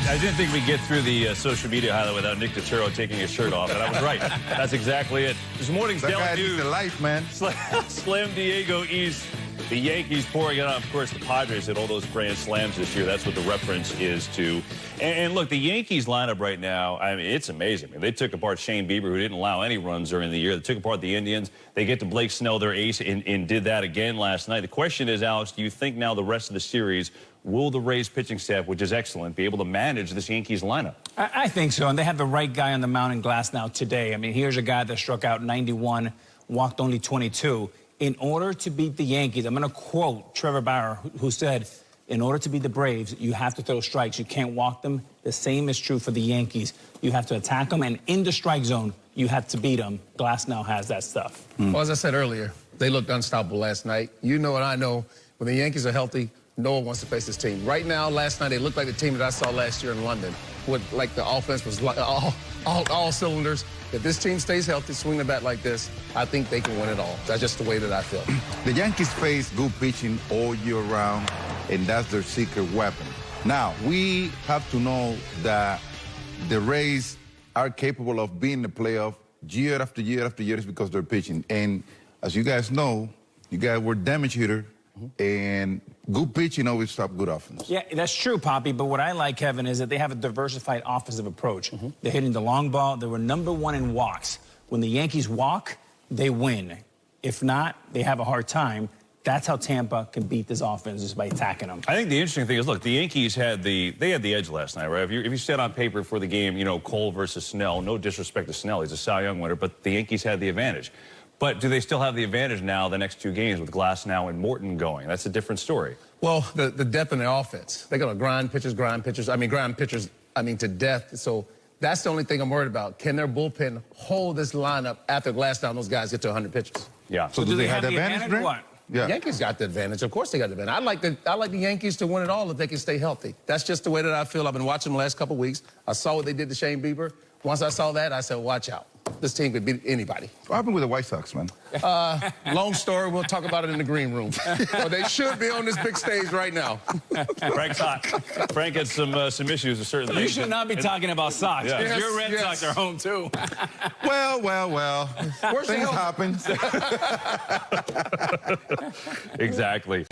I didn't think we'd get through the social media highlight without Nick Totoro taking his shirt off, and I was right. That's exactly it. This morning's Daily News. The life, man. Slam Diego East. The Yankees pouring it on. Of course, the Padres hit all those grand slams this year. That's what the reference is to. And look, the Yankees lineup right now, I mean, it's amazing. I mean, they took apart Shane Bieber, who didn't allow any runs during the year. They took apart the Indians. They get to Blake Snell, their ace, and did that again last night. The question is, Alex, do you think now the rest of the series, will the Rays pitching staff, which is excellent, be able to manage this Yankees lineup? I think so, and they have the right guy on the mound in Glasnow today. I mean, here's a guy that struck out 91, walked only 22. In order to beat the Yankees, I'm going to quote Trevor Bauer, who said, in order to beat the Braves, you have to throw strikes. You can't walk them. The same is true for the Yankees. You have to attack them, and in the strike zone, you have to beat them. Glasnow has that stuff. Well, as I said earlier, they looked unstoppable last night. You know and I know, when the Yankees are healthy, no one wants to face this team. Right now, last night, they looked like the team that I saw last year in London. Like the offense was like all cylinders. If this team stays healthy, swing the bat like this, I think they can win it all. That's just the way that I feel. The Yankees face good pitching all year round, and that's their secret weapon. Now, we have to know that the Rays are capable of being in the playoff year after year after year because they're pitching. And as you guys know, you guys were damage hitter, and good pitching always stops good offense. Yeah, that's true, Poppy. But what I like, Kevin, is that they have a diversified offensive approach. They're hitting the long ball. They were #1 in walks. When the Yankees walk, they win. If not, they have a hard time. That's how Tampa can beat this offense, just by attacking them. I think the interesting thing is, look, the Yankees had the edge last night, right? If you said on paper for the game, you know, Cole versus Snell, no disrespect to Snell, he's a Cy Young winner, but the Yankees had the advantage. But do they still have the advantage now the next two games with Glasnow and Morton going? That's a different story. Well, the depth in their offense. They're going to grind pitchers to death. So that's the only thing I'm worried about. Can their bullpen hold this lineup after Glasnow and those guys get to 100 pitches? Yeah. So do they have the advantage, Brent? What? Yeah. Yankees got the advantage. Of course they got the advantage. I like the Yankees to win it all if they can stay healthy. That's just the way that I feel. I've been watching the last couple of weeks. I saw what they did to Shane Bieber. Once I saw that, I said, watch out. This team could beat anybody. What happened with the White Sox, man? Long story. We'll talk about it in the green room. But they should be on this big stage right now. Frank's hot. Frank had some issues with certain things. You should not be talking about Sox, because your Red Sox are home, too. Well. Things happen. Exactly.